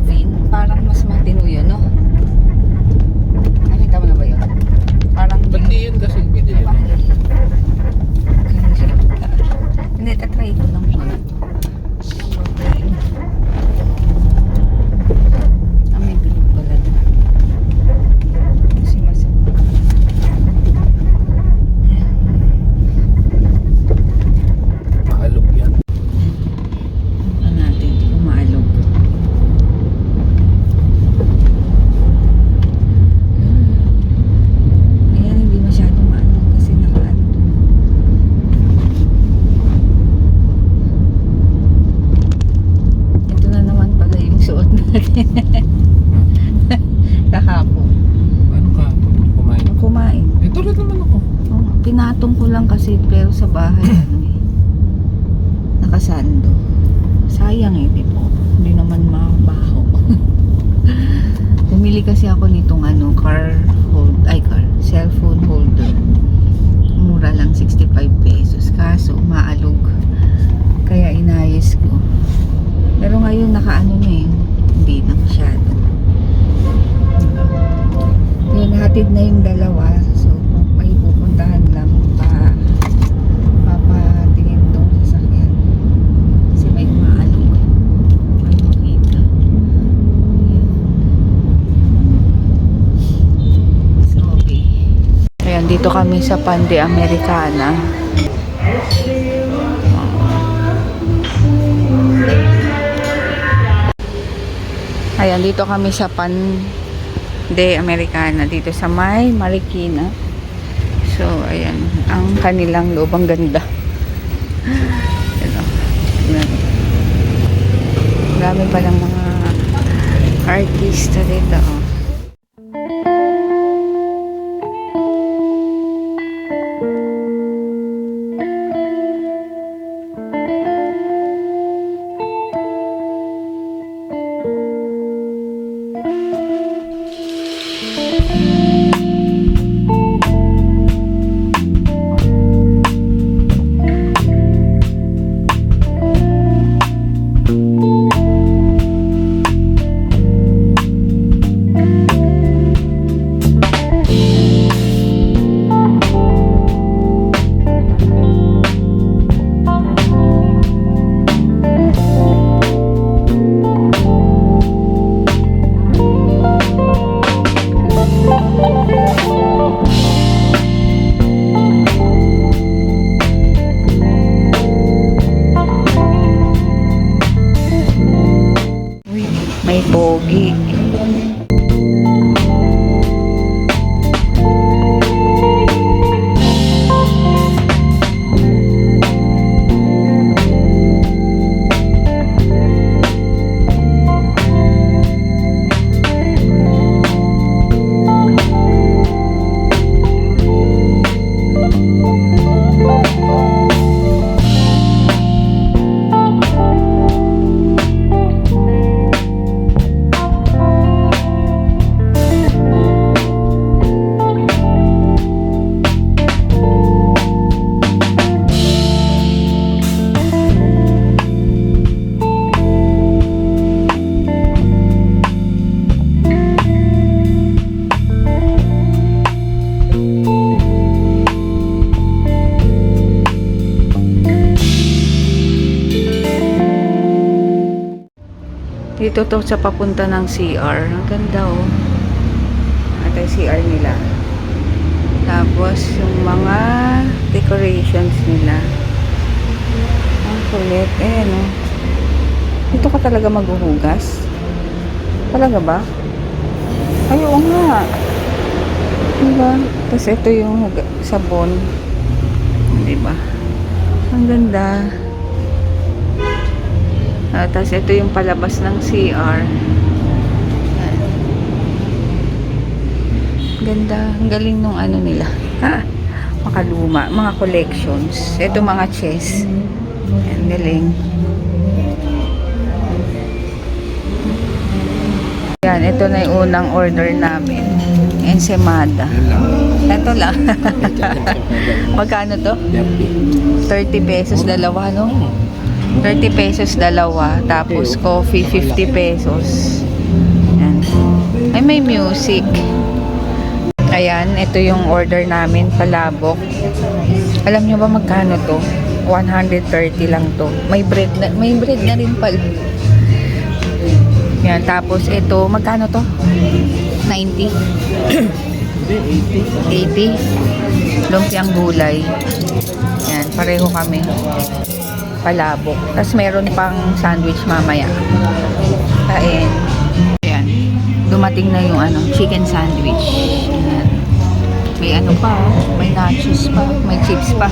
Avin. Parang mas matino yun, no? Nakita mo na ba yun? Parang Ba't di yun kasi binili mo? Hindi, tatry ko lang muna. May bilog pala doon. Kasi masarap. Maalog yan. Ano natin, umaalog. Ayan, hindi masyadong maalog kasi nakaano doon. Ito na naman pala yung suot natin. Kahapon. Ano ka? Kumain? Kumain. Ito rin naman ako. Oh, pinatong ko lang kasi pero sa bahay ano eh. Nakasando. Sayang eh, di po. Hindi naman mabaho. Bumili kasi ako nitong ano, cellphone holder. Mura lang 65 pesos. Kaso maalog. Kaya inayos ko. Pero ngayon nakaano na eh. Hindi na masyado. Yun, hatid na yung dalawa. So, may pupuntahan lang papatingin tong sasakyan. Kasi may maalog. May makita. Ayan. So, okay. Ayan, dito kami sa Pande Americana. Ayan, dito kami sa Pande Americana dito sa may Marikina. So, ayan. Ang kanilang loob. Ang ganda. Ayan. Marami palang mga artista dito. Oh. May pogi. Dito to sa papunta ng CR. Ang ganda oh. Ito yung CR nila. Tapos yung mga decorations nila. Ang kulit. Ayan oh. Dito ka talaga maghuhugas? Talaga ba? Ay, oo nga. Diba? Tapos ito yung sabon. Diba? Ang ganda. Tapos ito yung palabas ng CR. Ganda. Ang galing nung ano nila. Makaluma. Mga collections. Ito mga chess. Ang galing. Yan. Ito na yung unang order namin. Ensaymada. Ito lang. Magkano to? 30 pesos dalawa, no? 30 pesos dalawa. Tapos coffee 50 pesos. Ay, may music. Ayan, ito yung order namin, palabok. Alam nyo ba magkano to? 130 lang to. May bread na rin pala. Yan, tapos ito, magkano to? 90? Hindi, 80? Lumpiang gulay. Yan, pareho kami. Palabok. Tapos meron pang sandwich mamaya. Kain. Yan. Dumating na yung chicken sandwich. Yan. May pa, may nachos pa, may chips pa.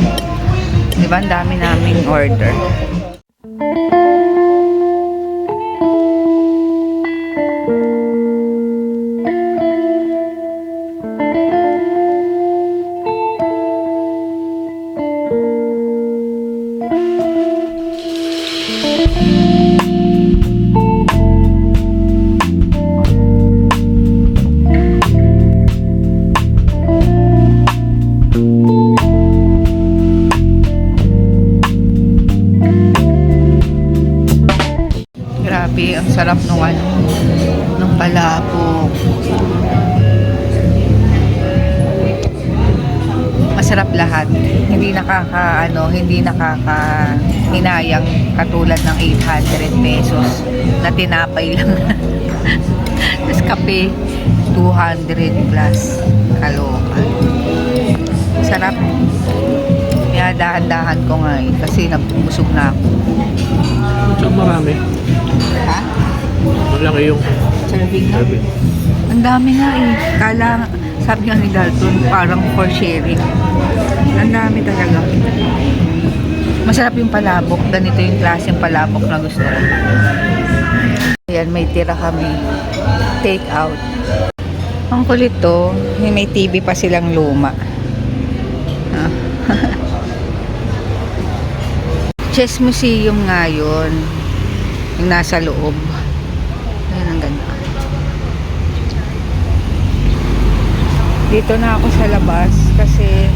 Diba, ang dami naming order. Grabe, ang sarap nung palabok. Masarap lahat. Hindi hinayang katulad ng 800 pesos na tinapay lang. Tapos kape, 200 plus. Kaloka. Sarap. Kaya dahan-dahan ko nga kasi nabusog na ako. Saan marami? Ha? Malaki yung Serving na? serving. Ang dami nga sabi nga ni Dalton, parang for sharing. Ang dami talaga. Masarap yung palabok. Ganito yung klaseng palabok na gusto ko. Ayan, may tira kami. Take out. Ang kulit to, may TV pa silang luma. Ah. Chess Museum nga yun. Yung nasa loob. Ayan, ang ganda. Dito na ako sa labas kasi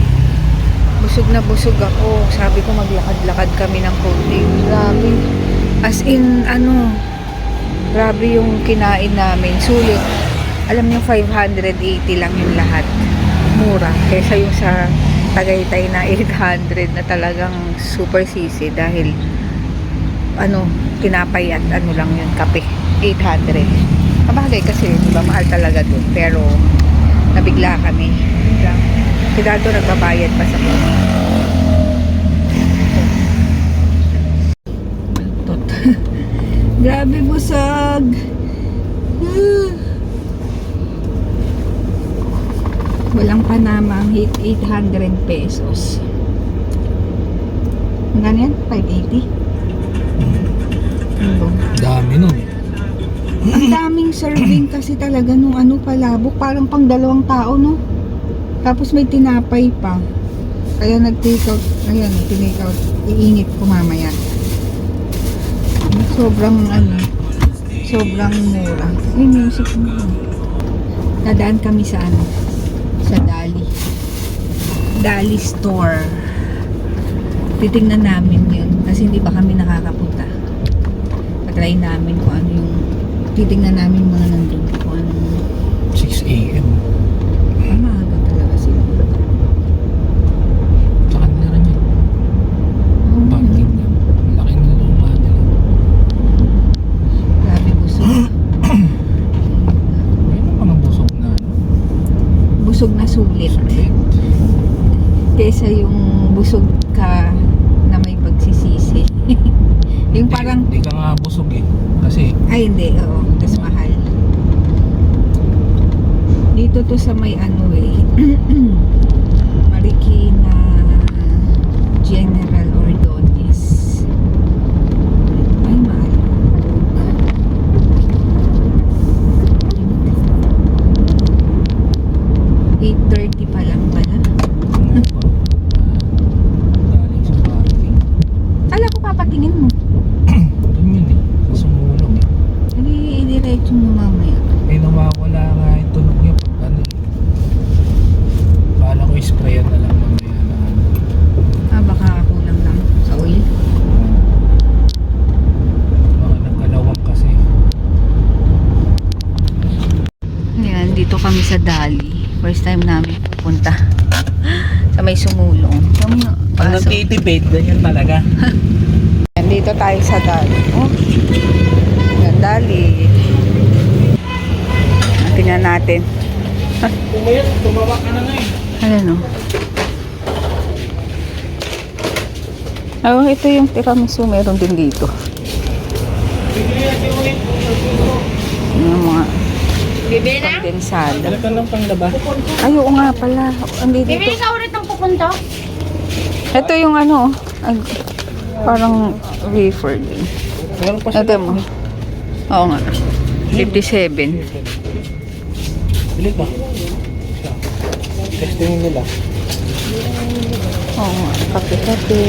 busog na busog ako. Sabi ko maglakad-lakad kami ng konti. Grabe. As in, grabe yung kinain namin. Sulit. Alam niyo, 580 lang yung lahat. Mura. Kesa yung sa Tagaytay na 800 na talagang super sisi dahil tinapay at lang yun, kape. 800. Kabagay kasi, diba, mahal talaga dun. Pero, nabigla kami. Si Dalton nagbabayad pa sa kami. Grabe busog. Walang panama ang 800 pesos. Hanggang yan? 580? Dami nun. Ang daming serving kasi talaga nung palabok. Parang pang 2 tao, no? Tapos may tinapay pa. Kaya nag-take out. Ayan, tinake out. Iinit ko mamaya. Sobrang sobrang mura. May music mo. Nadaan kami sa sa Dali store. Titingnan namin yun kasi hindi pa kami nakakapunta. Patry namin kung titingnan namin mga nandun kung 6 a.m. maaga talaga sila. Sa kanila rin yun. Parking na. Laki na lupa nila. Grabe busog. May mga busog na Busog na sulit. sulit. Kesa yung busog ka na may pagsisisi. Yung parang Hindi ka nga busog eh. Kasi ay hindi, oo, tas mahal. Dito to sa may Marikina General Ordonez. Ay, mahal. 8:30 pa lang pala. galing sa parking. Kala ko papatingin mo. Doon yun eh. Sa sumulong eh. Diretso mo mamaya. Eh nawawala nga yung tunog niya pag Kala ko isprayan na lang mamaya na Baka kulang lang sa oil. Mga nagkalawang kasi. kami sa Dali. First time namin pupunta sa may sumulong. Pag nagtitipid, ganyan talaga. Dito tayo sa Dali. Oh, yan, Dali. Tingnan natin. Ngayon, tumawak ka na nga eh. Ayan o. Oh, ito yung tiramisu. Meron din dito. Yung mga kondensada. Wala ka lang pang laba. Ay, oo nga pala. Andi dito. Bibili ka ulit ng pupunta? Ito yung ano, ay, parang wafer din. Meron pa Ito mo. Oo nga. 57. Bili ba? Testingin nila. Oo nga. Kape-kape.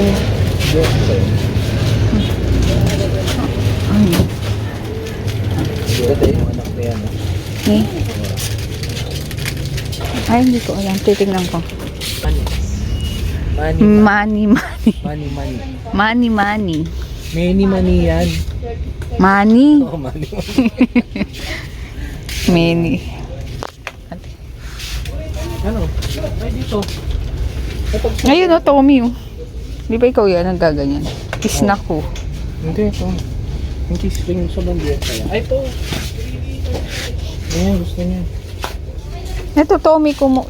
Ano? Dito yung anak na yan. Ni? Ay, hindi ko alam. Titignan ko. Money. Money. Money. Money. Money yan. Money. Oh, money. Many. Ano? Ay, dito. Ayun o, Tommy o. Di ba ikaw yan ang gaganyan? Snack ko. Hindi, ito. Yung cheese ring sa bandiya kaya. Ay, ito. Ayan, gusto niya. Ito, Tommy ko mo.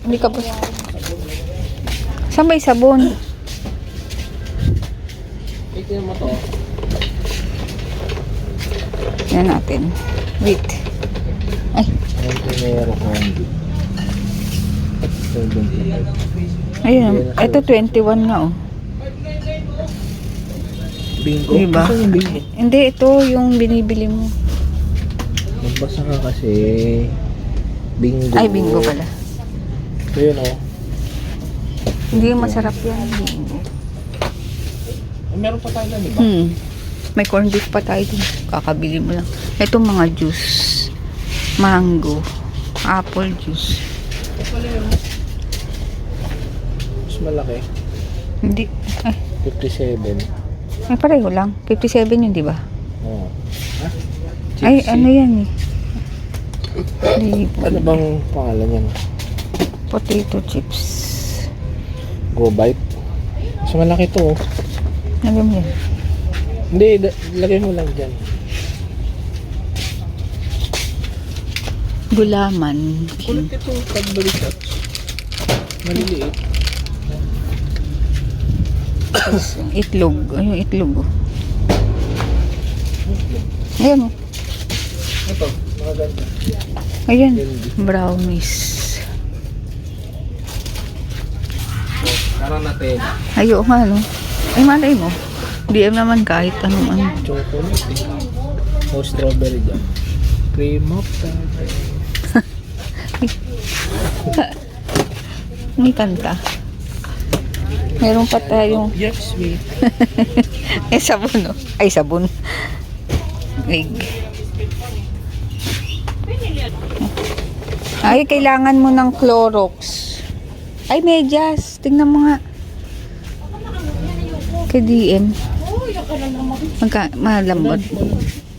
Hindi ka pa. Saan ba yung sabon? Ito mo to. Yan natin. Wait. Ay, Ang primero candy. 75. ayun. Ito, 21 nga oh. Bingo? Diba? Saan yung bingo? Hindi, ito yung binibili mo. Magbasa ka kasi. Bingo. Ay, bingo pala. Ito yun, oh. Hindi masarap yan. Bingo. Ay, meron pa tayo lang, diba? May corned beef pa tayo dun. Kakabili mo lang. Ito mga juice. Mango. Apple juice. Mas malaki. Hindi. Ay, 57. ay pareho lang. 57 yun, di ba? Oh. Ay, ano yan eh. Hindi. Ano bang pangalan yan? Potato chips. Go Bite? Mas malaki to, oh. Ano mo yan? Hindi, lagay mo lang dyan. Gulaman. Kulit itong Cadbury shots. Maliliit. Tapos, itlog. Ay, yung itlog oh. Ayan oh. Ito, mga ganda. Ayan. Brownies. Tara natin. Ay, oo nga no. Ay, malay mo. DM naman kahit anong ano. Chocolate eh. O strawberry dyan. Cream of May kanta. Meron pa tayong Yes, sweet. eh, sabon oh. Ay, sabon. Egg. Ay, kailangan mo ng Clorox. Ay, medyas. Tingnan mo nga. Kay DM. Malambot.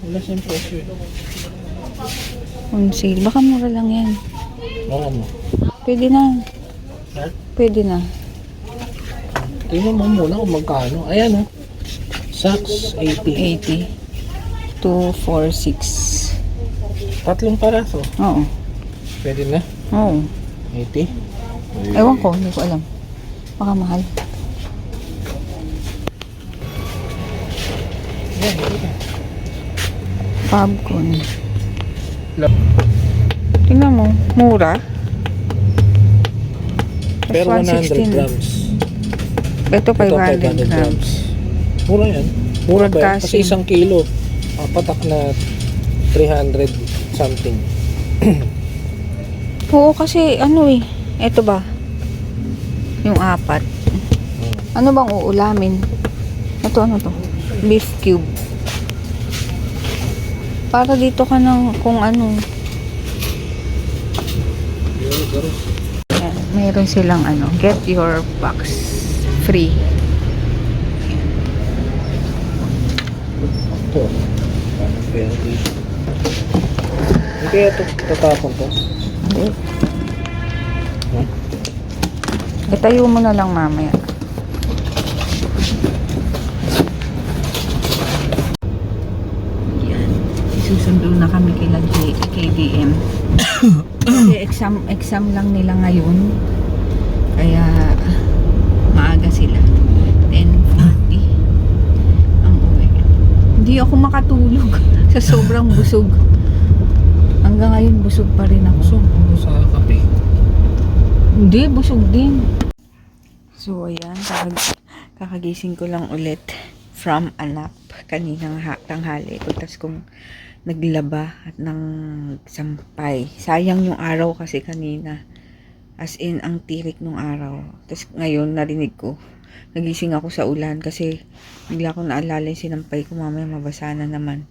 Wala siyang presyo eh. On sale. Baka mura lang yan. Baka mo. Pwede na. Ha? Pwede na. Tingnan mo muna kung magkano. Ayan oh. Saks 80. 80. 246. Tatlong paraso. Oo. Pwede na. Oo. 80. Ewan ko. Hindi ko alam. Baka mahal. Yan, ito. Popcorn. Tingnan mo. Mura. Pero 100 grams. Ito Ito 500 grams. Mura yan. Mura ba yan? Kasi Kasi- 1 kilo. Patak na 300 something. Oo, kasi ano eh. Ito ba? Yung 4. Ano bang uulamin? Ito ano to? Beef cube. Para dito ka ng kung ano. Yan, meron silang ano. Get your box free. Ito. Pero dito. Hindi kaya ito tatapon to. Hindi. Itayo mo na lang mamaya. Yan. Susundo na kami kila KDM. Kasi exam lang nila ngayon. Kaya maaga sila. 10:40 ang uwi. Hindi ako makatulog sa sobrang busog. Hanggang ngayon busog pa rin ako. So, sa kape. Hindi, busog din. So, ayan. Kakagising ko lang ulit from a nap kaninang tanghali. Pagtas kong naglaba at nang sampay. Sayang yung araw kasi kanina. As in, ang tirik nung araw. Tapos ngayon, narinig ko. Nagising ako sa ulan kasi bigla ko naalala yung sinampay ko. Mamaya mabasa na naman.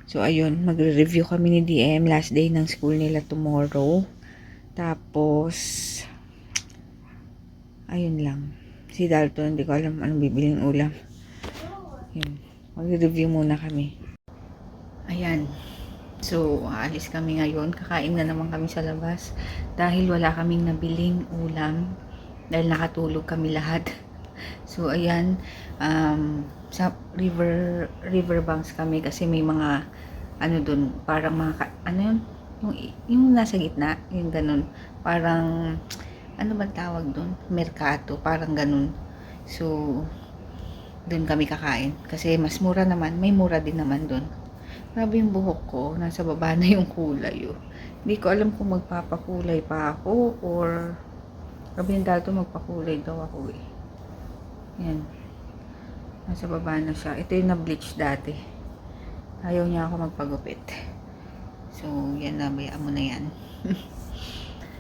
So, ayun. Magre-review kami ni DM. Last day ng school nila tomorrow. Tapos, ayun lang. Si Dalton, hindi ko alam anong bibiling ulam. Yun. Mag-review muna kami. Ayan. So, aalis kami ngayon. Kakain na naman kami sa labas. Dahil wala kaming nabiling ulam. Dahil nakatulog kami lahat. So, ayan. Sa riverbanks kami kasi may mga ano dun, parang mga, ano yun? Yung nasa gitna, yung ganun. Parang, ano ba tawag doon? Merkato, parang ganun. So, doon kami kakain. Kasi mas mura naman, may mura din naman doon. Grabe yung buhok ko, nasa baba na yung kulay. Oh. Hindi ko alam kung magpapakulay pa ako or grabe yung dato magpakulay daw ako eh. Yan. Nasa baba na siya. Ito yung na-bleach dati. Ayaw niya ako magpagupit. So, yan na, bayaan mo na yan.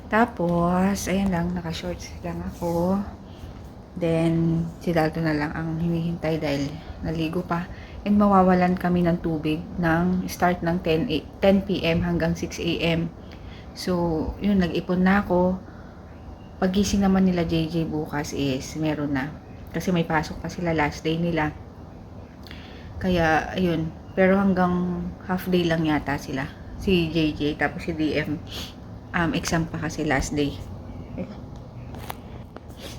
Tapos, ayan lang, naka-shorts lang ako. Then, si Dalton na lang ang hinihintay dahil naligo pa. And mawawalan kami ng tubig ng start ng 10 p.m. hanggang 6 a.m. So, yun, nag-ipon na ako. Pagising naman nila JJ bukas is meron na. Kasi may pasok pa sila last day nila. Kaya, ayun. Pero hanggang half day lang yata sila. Si JJ, tapos si DM. Exam pa kasi last day.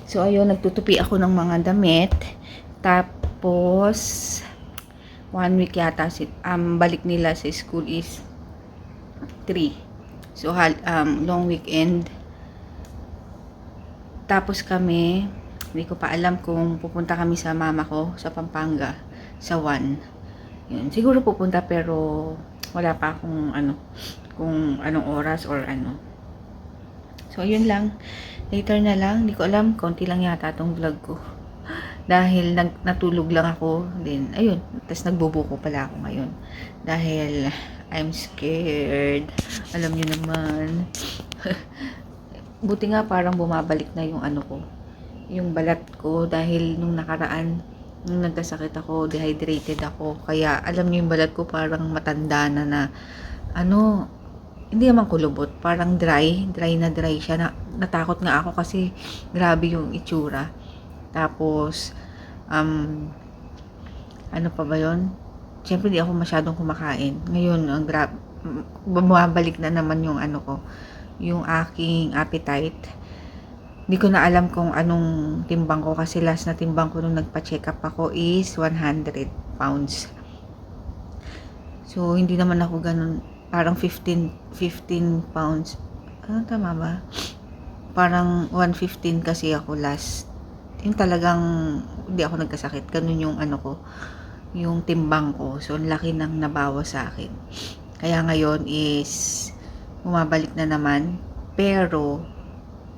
So, ayun, nagtutupi ako ng mga damit. Tapos, 1 week yata, balik nila sa school is 3. So, long weekend. Tapos kami, hindi ko pa alam kung pupunta kami sa mama ko sa Pampanga, sa 1. Yun, siguro pupunta pero wala pa akong kung anong oras or ano. So, yun lang. Later na lang. Hindi ko alam. Konti lang yata tong vlog ko. Dahil natulog lang ako. Then, ayun. Tapos nagbubuko pala ako ngayon. Dahil I'm scared. Alam niyo naman. Buti nga parang bumabalik na yung ano ko. Yung balat ko. Dahil nung nakaraan, nung nagkasakit ako, dehydrated ako. Kaya alam niyo yung balat ko parang matanda na hindi naman kulubot, parang dry na dry siya. Natakot nga ako kasi grabe yung itsura. Tapos, ano pa ba yun? Siyempre di ako masyadong kumakain. Ngayon, bumabalik na naman yung yung aking appetite. Hindi ko na alam kung anong timbang ko kasi last na timbang ko nung nagpa-check up ako is 100 pounds. So, hindi naman ako ganun. Parang 15 pounds. Ano tama ba? Parang 115 kasi ako last. Yung talagang hindi ako nagkasakit. Ganun yung yung timbang ko. So, ang laki nang nabawa sa akin. Kaya ngayon is bumabalik na naman. Pero,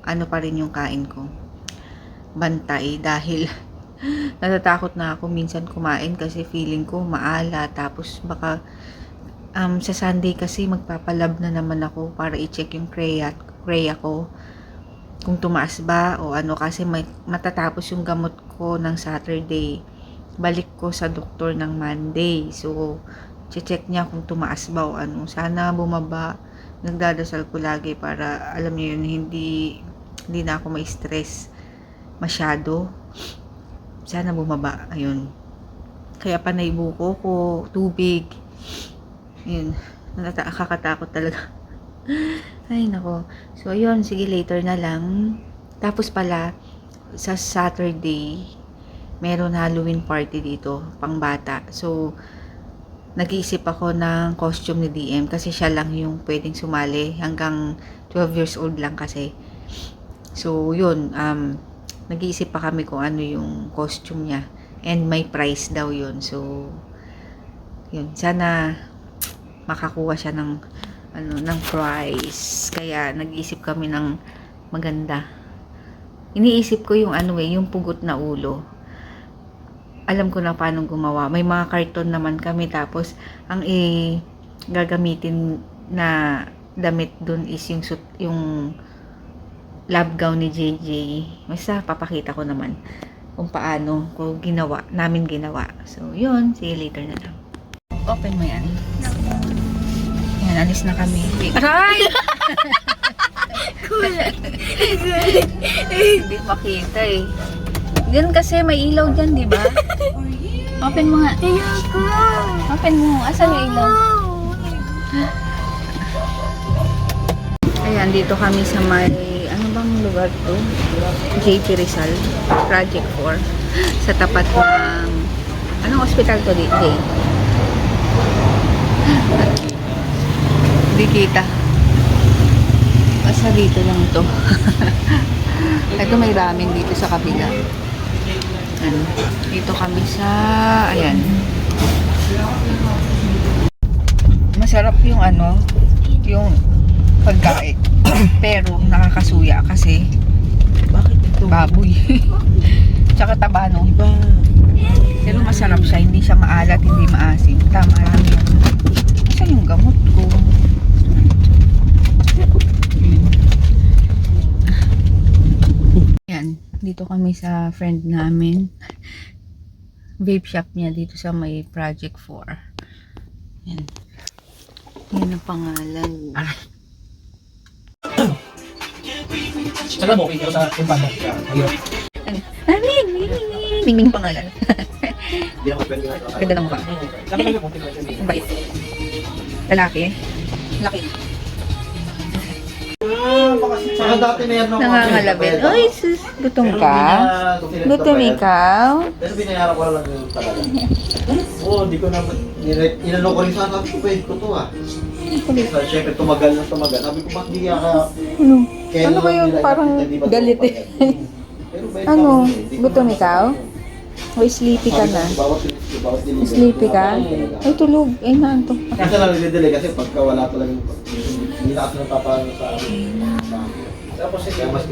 pa rin yung kain ko. Bantay dahil natatakot na ako minsan kumain kasi feeling ko maala. Tapos baka sa Sunday kasi magpapalab na naman ako para i-check yung Crea ko kung tumaas ba o kasi matatapos yung gamot ko ng Saturday. Balik ko sa doktor ng Monday. So, check niya kung tumaas ba o sana bumaba. Nagdadasal ko lagi para alam niyo yun, hindi na ako ma-stress masyado. Sana bumaba. Ayun. Kaya panay buko ko, tubig. Yun. Nakakatakot talaga. Ay, nako. So, yun. Sige, later na lang. Tapos pala, sa Saturday, meron Halloween party dito, pang bata. So, nag-iisip ako ng costume ni DM kasi siya lang yung pwedeng sumali. Hanggang 12 years old lang kasi. So, yun. Nag-iisip pa kami kung ano yung costume niya. And may price daw yun. So, yun. Sana makakuha siya ng prize. Kaya nag-isip kami ng maganda. Iniisip ko yung yung pugot na ulo. Alam ko na paano gumawa. May mga karton naman kami, tapos ang gagamitin na damit dun is yung lab gown ni JJ. Basta papakita ko naman kung paano ko namin ginawa. So, yun. See you later na lang. Open mo yan. Yan, alis na kami. Aray! Hindi makita eh. Ganun kasi may ilaw dyan, di ba? Open mo nga. Open mo. Asan yung ilaw? Ayan, dito kami sa may, ano bang lugar to? JP Rizal, Project 4. Sa tapat ng, anong hospital to dito? Hindi kita. Basta dito lang to. Ito may ramen dito sa kabila. Ano? Dito kami sa, ayan. Masarap yung yung pagkain. Pero nakakasuya kasi Bakit ito? baboy. Tsaka taba, no? Pero masarap siya. Hindi siya maalat, hindi maasim. Tama lang yun. Saan yung gamot ko? Yan. Dito kami sa friend namin. Vape shop niya dito sa may Project 4. Yan. Yan ang pangalan. Alam mo, okay, sa kumpanya. Ayun. Mingming pangalan. Ganda ng mukha. Ang bait. Lalaki. Laki. Saka dati na yan ng Nangangalabit. Ay, sus. Gutom ka? Gutom ikaw? Pero binayaran ko lang yung talaga. Oo, di ko na, inano ko rin sana, sabi ko, pwede ko to ah. So, syempre, tumagal na tumagal. Sabi ko, ba't di ka Ano? Ano ba yun? Parang galit eh. Ano? Gutom ikaw? O sleepy ka na? Sleepy ka? Ay, tulog. Ay, naantok. Kasi nalilidili kasi pagka wala talaga, hindi na kasi napapano sa amin. Tapos, kaya mas